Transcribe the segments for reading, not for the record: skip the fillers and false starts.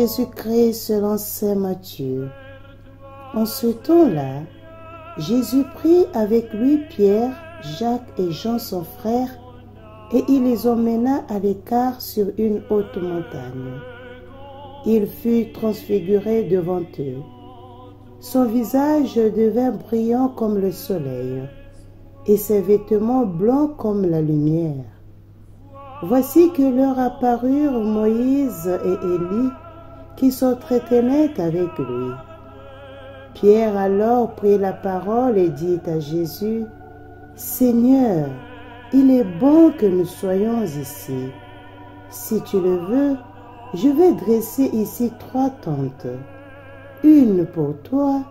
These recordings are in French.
Jésus-Christ selon saint Matthieu. En ce temps-là, Jésus prit avec lui Pierre, Jacques et Jean son frère, et il les emmena à l'écart sur une haute montagne. Il fut transfiguré devant eux. Son visage devint brillant comme le soleil, et ses vêtements blancs comme la lumière. Voici que leur apparurent Moïse et Élie, qui s'entretenaient avec lui. Pierre alors prit la parole et dit à Jésus, « Seigneur, il est bon que nous soyons ici. Si tu le veux, je vais dresser ici 3 tentes, une pour toi,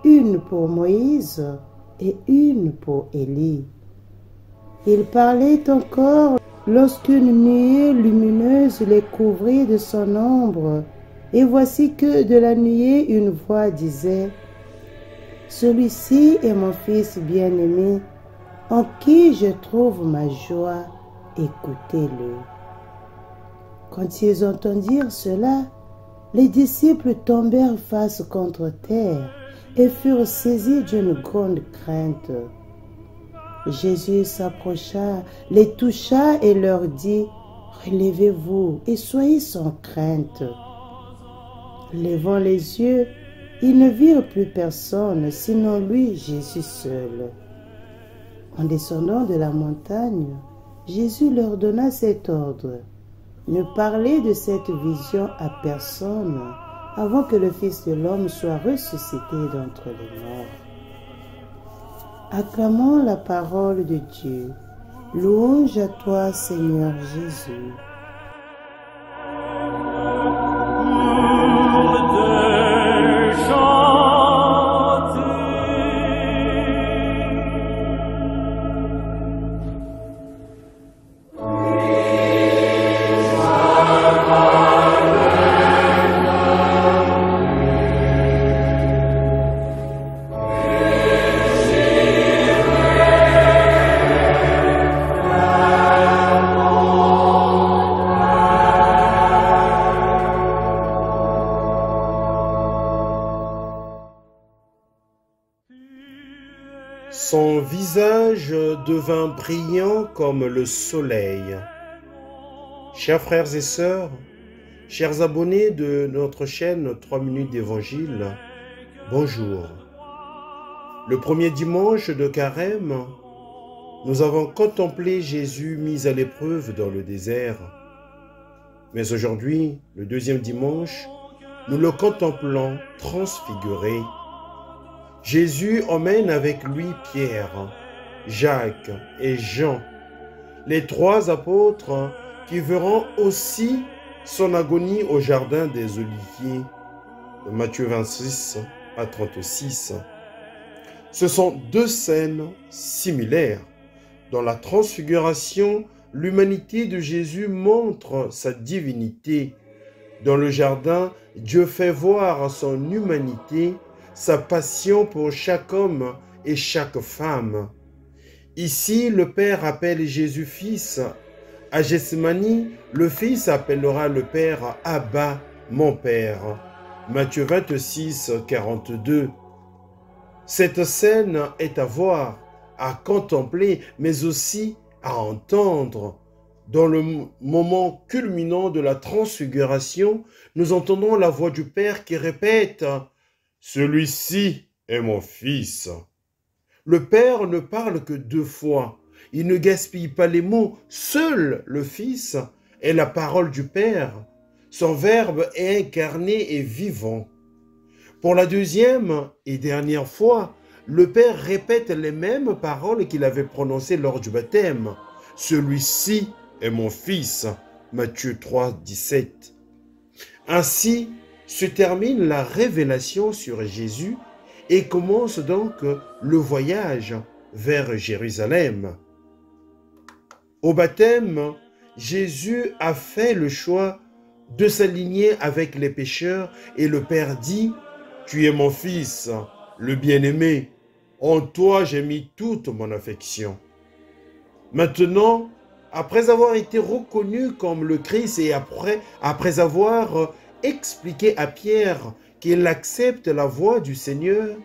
une pour Moïse et une pour Élie. » Il parlait encore lorsqu'une nuée lumineuse les couvrit de son ombre, et voici que de la nuée une voix disait, « Celui-ci est mon fils bien-aimé, en qui je trouve ma joie, écoutez-le. » Quand ils entendirent cela, les disciples tombèrent face contre terre et furent saisis d'une grande crainte. Jésus s'approcha, les toucha et leur dit, « Relevez-vous et soyez sans crainte. » Levant les yeux, ils ne virent plus personne, sinon lui, Jésus seul. En descendant de la montagne, Jésus leur donna cet ordre, « Ne parlez de cette vision à personne avant que le Fils de l'homme soit ressuscité d'entre les morts. » Acclamons la parole de Dieu. Louange à toi, Seigneur Jésus. Son visage devint brillant comme le soleil. Chers frères et sœurs, chers abonnés de notre chaîne 3 minutes d'évangile, bonjour. Le premier dimanche de Carême, nous avons contemplé Jésus mis à l'épreuve dans le désert. Mais aujourd'hui, le deuxième dimanche, nous le contemplons transfiguré. Jésus emmène avec lui Pierre, Jacques et Jean, les 3 apôtres qui verront aussi son agonie au jardin des Oliviers, de Matthieu 26 à 36. Ce sont 2 scènes similaires. Dans la transfiguration, l'humanité de Jésus montre sa divinité. Dans le jardin, Dieu fait voir son humanité, sa passion pour chaque homme et chaque femme. Ici, le Père appelle Jésus Fils. À Gethsémani, le Fils appellera le Père Abba, mon Père. Matthieu 26, 42. Cette scène est à voir, à contempler, mais aussi à entendre. Dans le moment culminant de la transfiguration, nous entendons la voix du Père qui répète « Celui-ci est mon Fils ». Le Père ne parle que 2 fois. Il ne gaspille pas les mots. Seul le Fils est la parole du Père. Son Verbe est incarné et vivant. Pour la deuxième et dernière fois, le Père répète les mêmes paroles qu'il avait prononcées lors du baptême. « Celui-ci est mon Fils ». Matthieu 3, 17. Ainsi se termine la révélation sur Jésus et commence donc le voyage vers Jérusalem. Au baptême, Jésus a fait le choix de s'aligner avec les pécheurs et le Père dit « Tu es mon Fils, le bien-aimé, en toi j'ai mis toute mon affection ». Maintenant, après avoir été reconnu comme le Christ et après avoir expliqué à Pierre qu'il accepte la voix du Seigneur,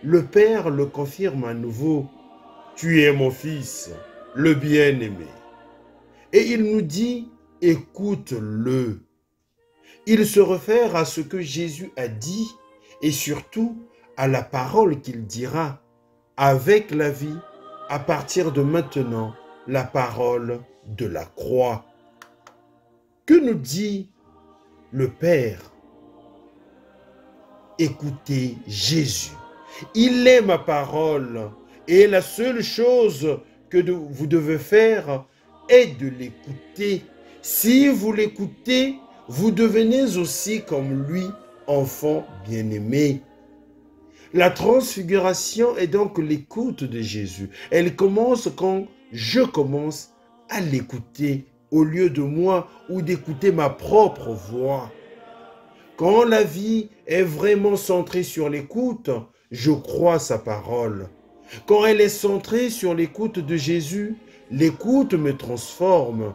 le Père le confirme à nouveau. « Tu es mon Fils, le bien-aimé. » Et il nous dit, « Écoute-le. » Il se réfère à ce que Jésus a dit et surtout à la parole qu'il dira avec la vie à partir de maintenant, la parole de la croix. Que nous dit le Père? Écoutez Jésus. Il est ma parole et la seule chose que vous devez faire est de l'écouter. Si vous l'écoutez, vous devenez aussi comme lui, enfant bien-aimé. La transfiguration est donc l'écoute de Jésus. Elle commence quand je commence à l'écouter au lieu de moi ou d'écouter ma propre voix. Quand la vie est vraiment centrée sur l'écoute, je crois sa parole. Quand elle est centrée sur l'écoute de Jésus, l'écoute me transforme.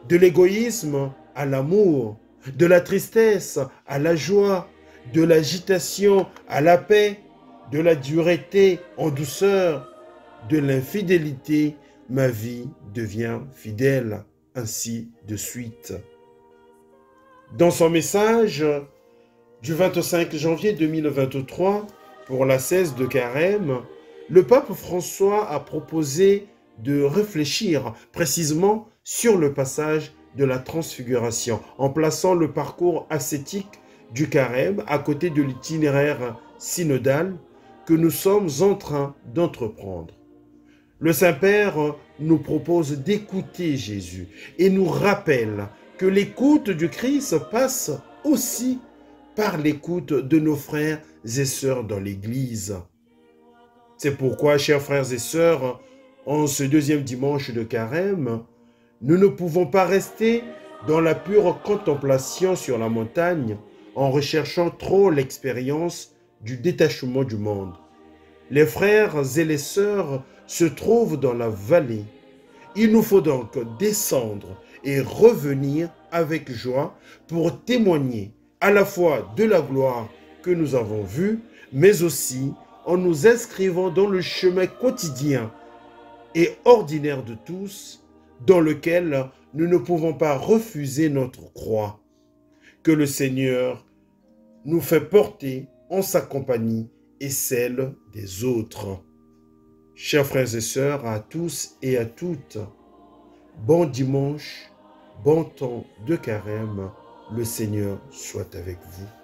De l'égoïsme à l'amour, de la tristesse à la joie, de l'agitation à la paix, de la dureté en douceur, de l'infidélité, ma vie devient fidèle, ainsi de suite. Dans son message du 25 janvier 2023, pour la 16 de Carême, le pape François a proposé de réfléchir précisément sur le passage de la transfiguration, en plaçant le parcours ascétique du Carême à côté de l'itinéraire synodal que nous sommes en train d'entreprendre. Le Saint-Père nous propose d'écouter Jésus et nous rappelle que l'écoute du Christ passe aussi par l'écoute de nos frères et sœurs dans l'Église. C'est pourquoi, chers frères et sœurs, en ce deuxième dimanche de Carême, nous ne pouvons pas rester dans la pure contemplation sur la montagne en recherchant trop l'expérience du détachement du monde. Les frères et les sœurs se trouvent dans la vallée. Il nous faut donc descendre et revenir avec joie pour témoigner à la fois de la gloire que nous avons vue, mais aussi en nous inscrivant dans le chemin quotidien et ordinaire de tous, dans lequel nous ne pouvons pas refuser notre croix, que le Seigneur nous fait porter en sa compagnie et celle des autres. Chers frères et sœurs, à tous et à toutes, bon dimanche, bon temps de Carême, le Seigneur soit avec vous.